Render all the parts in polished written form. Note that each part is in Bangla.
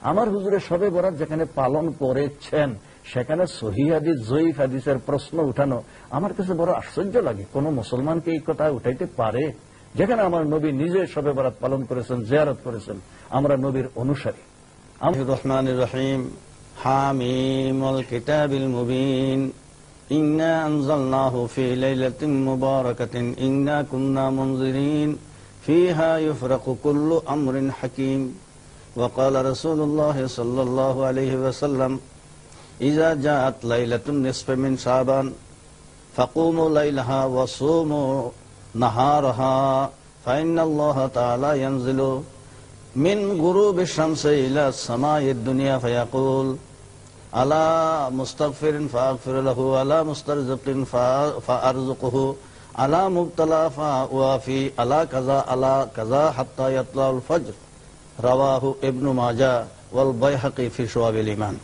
আমার হুজুরে শবে বরাত যেখানে পালন করেছেন সেখানে সহিহ হাদিস জয়ীফ হাদিসের প্রশ্ন উঠানো আমার কাছে বড় আশ্চর্য লাগে। কোন মুসলমানকে এই কথা উঠাইতে পারে? যেখানে আমার নবী নিজে শবে বরাত পালন করেছেন, জিয়ারত করেছেন, আমরা নবীর অনুসারী। রহমানির রহিম। হামিমুল কিতাবিল মুবিন ইন্না আনজালনাহু ফি লাইলাতিন মুবারাকাতিন ইন্না কুন্না মুনজিরিন ফিহা ইউফরাকু কুল্লু আমরিন হাকিম। ওয়া ক্বালা রাসূলুল্লাহ সাল্লাল্লাহু আলাইহি ওয়াসাল্লাম ইযা জাআত লাইলাতুন নিসফি মিন শাবান ফাকুমু লাইলাহা ওয়া সুমু নাহারাহা ফাইন্নাল্লাহা তাআলা ইয়ানজিলু মিন গুরুবি শামসি ইলা সামাইদ দুনিয়া ফায়াকুল আলা মুস্তাগফিরিন ফাগফির লাহু আলা মুস্তারজিকিন ফাআরযুকুহু আলা মুবতালা ফাওয়াফি আলা কাযা হাত্তা ইয়াতলাউল ফজর। রাওয়াহু ইবনু মাজাহ ওয়াল বাইহাকী ফি শুআবিল ঈমান।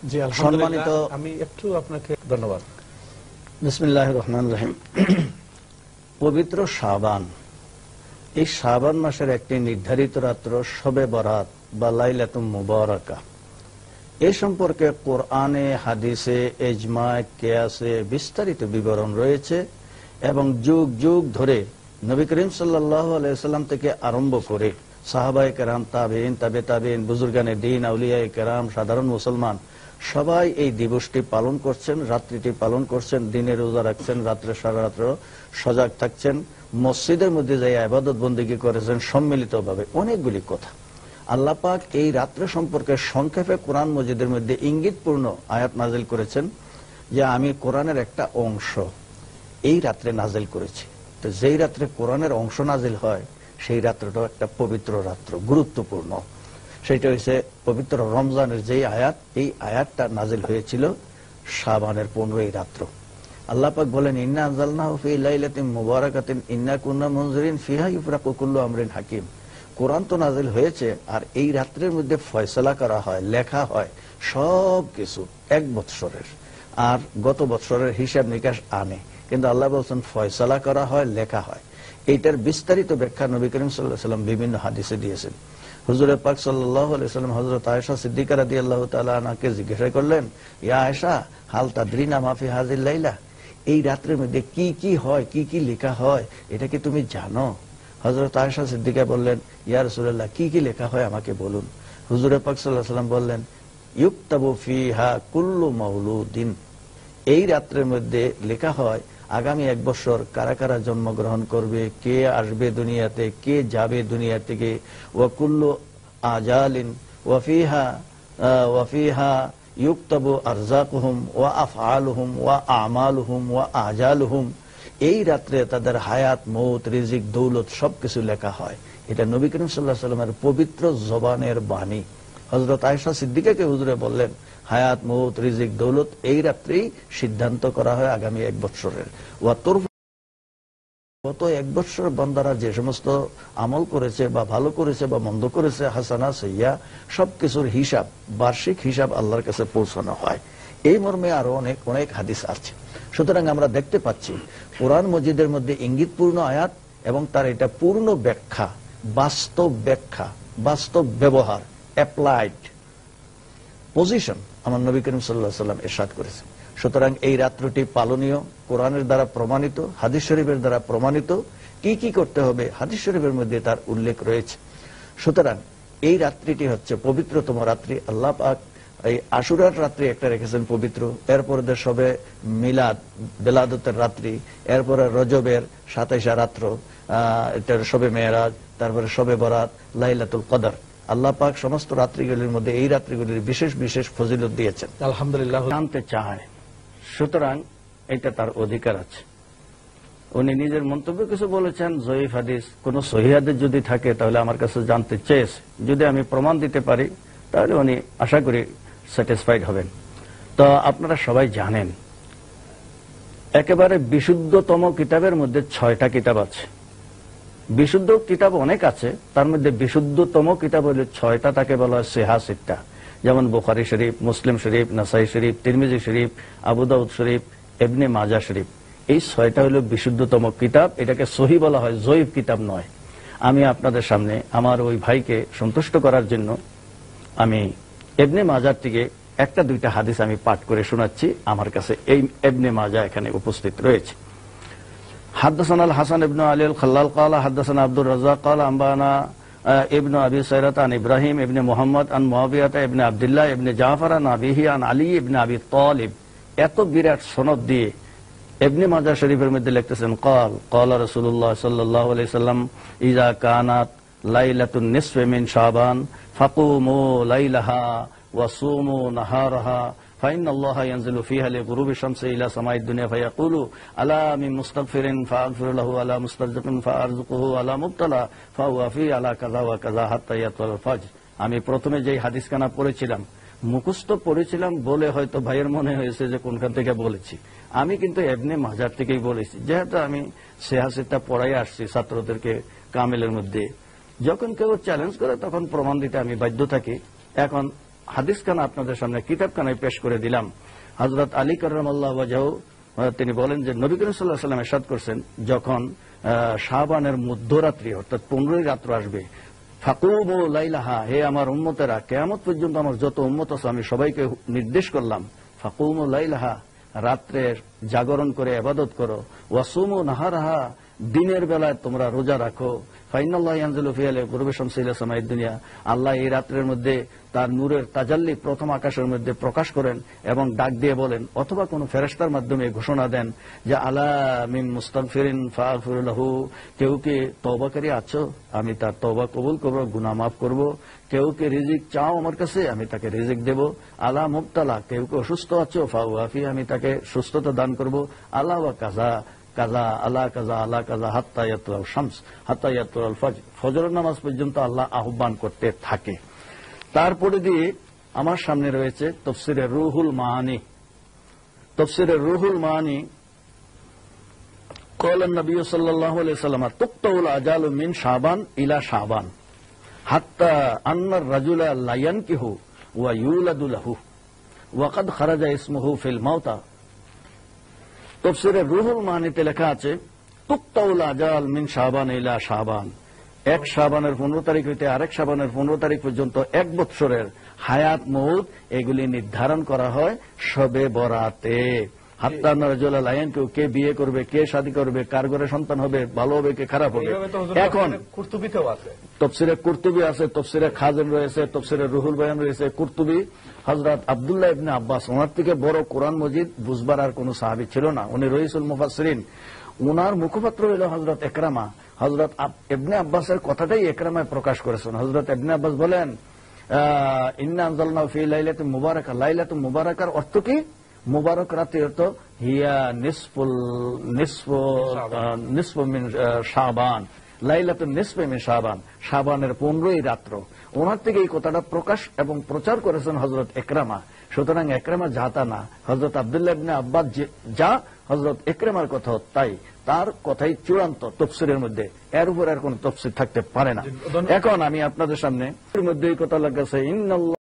জি আলহামদুলিল্লাহ, আমি একটু আপনাকে ধন্যবাদ। বিসমিল্লাহির রহমানির রহিম। পবিত্র শাবান, এই শাবান মাসের একটি নির্ধারিত রাত্র শবে বরাত বা লাইলাতুল মুবারাকা। এ সম্পর্কে কোরআনে, হাদিসে, ইজমায়ে, কিয়াসে বিস্তারিত বিবরণ রয়েছে এবং যুগ যুগ ধরে নবী করিম সাল্লাল্লাহু আলাইহি ওয়াসাল্লাম থেকে আরম্ভ করে সাহাবায়ে কেরাম, তাবেঈন, তাবে তাবেঈন, বুজুর্গানে দ্বীন, আউলিয়ায়ে কেরাম, সাধারণ মুসলমান সবাই এই দিবসটি পালন করছেন, রাত্রিটি পালন করছেন, দিনে রোজা রাখছেন, রাত্রে সারা রাত্র সজাগ থাকছেন, মসজিদের মধ্যে যাই ইবাদত বন্দেগী করেছেন সম্মিলিতভাবে। অনেকগুলি কথা আল্লাহ পাক এই রাত্র সম্পর্কে সংক্ষেপে কোরআন মজিদের মধ্যে ইঙ্গিতপূর্ণ আয়াত নাজিল করেছেন যে আমি কোরআনের একটা অংশ এই রাত্রে নাজিল করেছি। তো যেই রাত্রে কোরআনের অংশ নাজিল হয় সেই রাত্রটাও একটা পবিত্র রাত্র, গুরুত্বপূর্ণ। সেটা হচ্ছে পবিত্র রমজানের যেই আয়াত, এই আয়াতটা নাজিল হয়েছিল শাবানের 15 রাত্র। আল্লাহ পাক বলেন ইন্না আনজালনাহু ফি লাইলাতিন মুবারাকাতিন ইন্না কুন্না মুনজিরিন ফিহা ইউফরাকু কুল্লু আমরিন হাকিম। কোরআন তো নাজিল হয়েছে আর এই রাত্রের মধ্যে ফয়সালা করা হয়, লেখা হয় সব কিছু এক বৎসরের, আর গত বৎসরের হিসাব নিকাশ আনে, কিন্তু আল্লাহ বলছেন ফয়সালা করা হয়, লেখা হয়। এইটার বিস্তারিত ব্যাখ্যা নবী করিম সাল্লাল্লাহু আলাইহি ওয়াসাল্লাম বিভিন্ন হাদিসে দিয়েছেন। হুজুর পাক সাল্লাল্লাহু আলাইহি ওয়াসাল্লাম হযরত আয়েশা সিদ্দিকা রাদিয়াল্লাহু তাআলা আনহাকে জিজ্ঞাসা করলেন, ইয়া আয়েশা হাল তাদরিনা মা ফি হাযিল লাইলা, এই রাত্রের মধ্যে কি কি হয়, কি কি লেখা হয়, এটা কি তুমি জানো? হযরত আয়েশা সিদ্দিকা বললেন, ইয়া রাসূলুল্লাহ, কি কি লেখা হয় আমাকে বলুন। হুজুর পাক সাল্লাল্লাহু আলাইহি ওয়াসাল্লাম বললেন, ইউকতাবু ফিহা কুল্লু মাউলুদিন, এই রাত্রের মধ্যে লেখা হয় আগামী 1 বছর কারা কারা জন্মগ্রহণ করবে, কে আসবে দুনিয়াতে, কে যাবে দুনিয়া থেকে। ওয়া কুল্লু আজালিন ওয়া ফিহা ইউকতাবু আরযাকুহুম ওয়া আফআলুহুম ওয়া আমালুহুম ওয়া আজালুহুম, এই রাত্রে তাদের হায়াত, মৌত, রিজিক, দৌলত সবকিছু লেখা হয়। এটা নবী করিম সাল্লাল্লাহু আলাইহি ওয়াসাল্লামের পবিত্র জবানের বাণী। হযরত আয়েশা সিদ্দিকাকে হুজুরে বললেন হায়াত, মৌত, রিজিক, দৌলত এই রাত্রেই সিদ্ধান্ত করা হয় আগামী 1 বছরের। গত 1 বছর বান্দারা যে সমস্ত আমল করেছে বা ভালো করেছে বা মন্দ করেছে, হাসানা সাইয়্যা, সবকিছুর হিসাব, বার্ষিক হিসাব আল্লাহর কাছে পৌঁছানো হয়। এই মর্মে আরো অনেক অনেক হাদিস আছে। সুতরাং আমরা দেখতে পাচ্ছি কোরআন মজিদের মধ্যে ইঙ্গিতপূর্ণ আয়াত এবং তার এটা পূর্ণ ব্যাখ্যা, বাস্তব ব্যাখ্যা, বাস্তব ব্যবহার, অ্যাপ্লাইড পজিশন আমার নবী করিম সাল্লাল্লাহু আলাইহি ওয়াসাল্লাম ইরশাদ করেছেন। সুতরাং এই রাত্রটি পালনীয়, কোরআনের দ্বারা প্রমাণিত, হাদিস শরীফের দ্বারা প্রমাণিত। কি কি করতে হবে হাদিস শরীফের মধ্যে তার উল্লেখ রয়েছে। সুতরাং এই রাত্রিটি হচ্ছে পবিত্রতম রাত্রি। আল্লাহ পাক এই আশুরার রাত্রি একটা রেখেছেন পবিত্র, এরপরে শবে মিলাদ, বেলাদতের রাত্রি, এরপরে রজবের 27 রাত্র, এটার শবে মেরাজ, তারপরে শবে বরাত, লাইলাতুল কদর। আল্লাহ পাক সমস্ত রাত্রিগুলির মধ্যে এই রাত্রিগুলির বিশেষ বিশেষ ফজিলত দিয়েছেন। আলহামদুলিল্লাহ, জানতে চায়, সুতরাং এটা তার অধিকার আছে। উনি নিজের মন্তব্য কিছু বলেছেন, জয়ীফ হাদিস, কোন সহিহ হাদিস যদি থাকে তাহলে আমার কাছে জানতে চেয়েছে, যদি আমি প্রমাণ দিতে পারি তাহলে উনি আশা করি স্যাটিসফাইড হবেন। তো আপনারা সবাই জানেন একেবারে বিশুদ্ধতম কিতাবের মধ্যে 6টা কিতাব আছে। বিশুদ্ধ কিতাব অনেক আছে, তার মধ্যে বিশুদ্ধতম কিতাব হলো 6টা, তাকে বলা হয় সিহাহ সিত্তা। যেমন বুখারী শরীফ, মুসলিম শরীফ, নাসাই শরীফ, তিরমিজি শরীফ, আবু দাউদ শরীফ, ইবনে মাজাহ শরীফ। এই 6টা হলো বিশুদ্ধতম কিতাব। এটাকে সহিহ বলা হয়, জয়ীফ কিতাব নয়। আমি আপনাদের সামনে আমার ওই ভাইকে সন্তুষ্ট করার জন্য আমি ইবনে মাজার থেকে একটা দুইটা হাদিস আমি পাঠ করে শোনাচ্ছি। আমার কাছে এই ইবনে মাজা এখানে উপস্থিত রয়েছে। হাদদাসানা আল হাসান ইবনে আলী আল খাল্লাল ক্বালা হাদদাসানা আব্দুর রাজ্জাক ক্বালা আনবানা ইবনে আবি সাইরাত আন ইব্রাহিম ইবনে মুহাম্মদ আন মুআবিয়াহ ইবনে আব্দুল্লাহ ইবনে জাফর আন আবিহি আন আলী ইবনে আবি তালিব। এত বিরাট সনদ দিয়ে ইবনে মাজা শরীফের মধ্যে লিখতেছেন ক্বালা রাসূলুল্লাহ সাল্লাল্লাহু আলাইহি সাল্লাম ইযা কানাত লাইলাতুন নিসফি মিন শাবান ফাকুমু লাইলাহা ওয়া সুমু নাহারাহা فإن الله ينزل فيها لغروب الشمس إلى سماء الدنيا فيقول ألا من مستغفر فأغفر له ألا مسترزق فأرزقه ألا مبتلى فهو في على كذا وكذا حتى يطلع الفجر। আমি প্রথমে যেই হাদিসখানা পড়েছিলাম মুখস্থ পড়েছিলাম বলে হয়তো ভাইয়ের মনে হয়েছে যে কোনখান থেকে বলেছি। আমি কিন্তু ইবনে মাজার থেকেই বলেছি, যেহেতু আমি সিহাসিটা পড়াই আসছি ছাত্রদেরকে কামিলের মধ্যে। যখন কেউ চ্যালেঞ্জ করে তখন প্রমাণ দিতে আমি বাধ্য থাকি। এখন হাদিসখানা আপনাদের সামনে কিতাবখানায় পেশ করে দিলাম। হযরত আলী কাররামাল্লাহু ওয়াজহু তিনি বলেন যে নবী করিম সাল্লাল্লাহু আলাইহি ওয়াসাল্লাম ইরশাদ করছেন, যখন শাবানের মধ্যরাত্রি অর্থাৎ 15ই রাত্র আসবে, ফাকুমু লাইলাহা, হে আমার উম্মতেরা, কিয়ামত পর্যন্ত আমার যত উম্মত আছে আমি সবাইকে নির্দেশ করলাম, ফাকুমু লাইলাহা, রাত্রে জাগরণ করে ইবাদত করো, ওয়াসুমু নাহারাহা, দিনের বেলায় তোমরা রোজা রাখো, ফাইনাল্লাহ ইয়ানজিলু ফিহা লিগুরুবি শামসি ইলা সামাইদ দুনিয়া, আল্লাহ এই রাত্রের মধ্যে তার নূরের তাজাল্লি প্রথম আকাশের মধ্যে প্রকাশ করেন এবং ডাক দিয়ে বলেন অথবা কোন ফেরেশতার মাধ্যমে ঘোষণা দেন যে আলা মিন মুস্তাগফিরিন ফাগফির লাহু, কেউ কি তওবাকারী আছো, আমি তার তওবা কবুল করব, গুনাহ মাফ করব। কেউ কি রিজিক চাও আমার কাছে, আমি তাকে রিজিক দেব। আলা মুবতালা, কেউ কি অসুস্থ আছো, ফাওয়াফি, আমি তাকে সুস্থতা দান করব। আলা ওয়া কাযা কাজা আলা কাজা আলা কাজা হাত্তা ইয়াতলাল শামস হাত্তা ইয়াতলাল ফজর, ফজরের নামাজ পর্যন্ত আল্লাহ আহ্বান করতে থাকে। তারপরে দিয়ে আমার সামনে রয়েছে তাফসীরে রুহুল মাআনি। তাফসীরে রুহুল মাআনি ক্বালা নবী সাল্লাল্লাহু আলাইহি ওয়াসাল্লাম তুকতাউল আজালু মিন শাবান ইলা শাবান হাত্তা আন্নার রাজুলা লা ইয়ানকিহু ওয়া ইউলাদু লাহু ওয়া কাদ খারাজা ইসমুহু ফিল মাউতা। তাফসীরে রুহুল মাআনিতে লেখা আছে তুকতাউল আজাল মিন শাবান ইলা শাবান, এক শাবানের 15 তারিখ হইতে আরেক শাবানের 15 তারিখ পর্যন্ত এক বৎসরের হায়াত মউত এগুলি নির্ধারণ করা হয় শবে বরাতে। হাত্তা রাজুলা লা ইয়ানকিহু, কে বিয়ে করবে, কে শাদী করবে, কার ঘরে সন্তান হবে, ভালো হবে কে খারাপ হবে। এখন কুরতুবিতেও আছে, তাফসীরে কুরতুবি আছে, তাফসীরে খাজিন রয়েছে, তাফসীরে রুহুল বায়ান রয়েছে। কুরতুবি হযরত আব্দুল্লাহ ইবনে আব্বাস, ওনার থেকে বড় কোরআন মজিদ বুঝবার আর কোন সাহাবী ছিল না, উনি রইসুল মুফাসসিরিন। উনার মুখপাত্র হল হযরত ইকরামা। হযরত ইবনে আব্বাসের কথাটাই ইকরামায় প্রকাশ করেছেন। হযরত ইবনে আব্বাস বলেন ইন্না আনজালনাহু ফি লাইলাতিন মুবারাকা, লাইলাতুন মুবারাকার অর্থ কি? মুবারক রাতের অর্থ হিয়া নিসফু মিন শাবান, লাইলাতুন নিসফি মিন শাবান, শাবানের 15ই রাত্র। ওনার থেকে এই কথাটা প্রকাশ এবং প্রচার করেছেন হযরত ইকরামা। সুতরাং ইকরামা যাতা না, হযরত আব্দুল্লাহ ইবনে আব্বাস যা, হযরত ইকরামার কথা তাই, তার কথাই চূড়ান্ত তাফসীরের মধ্যে, এর উপর আর কোন তাফসীর থাকতে পারে না। এখন আমি আপনাদের সামনে এর মধ্যে এই কথা লাগাছে ইন্নাল্লাহ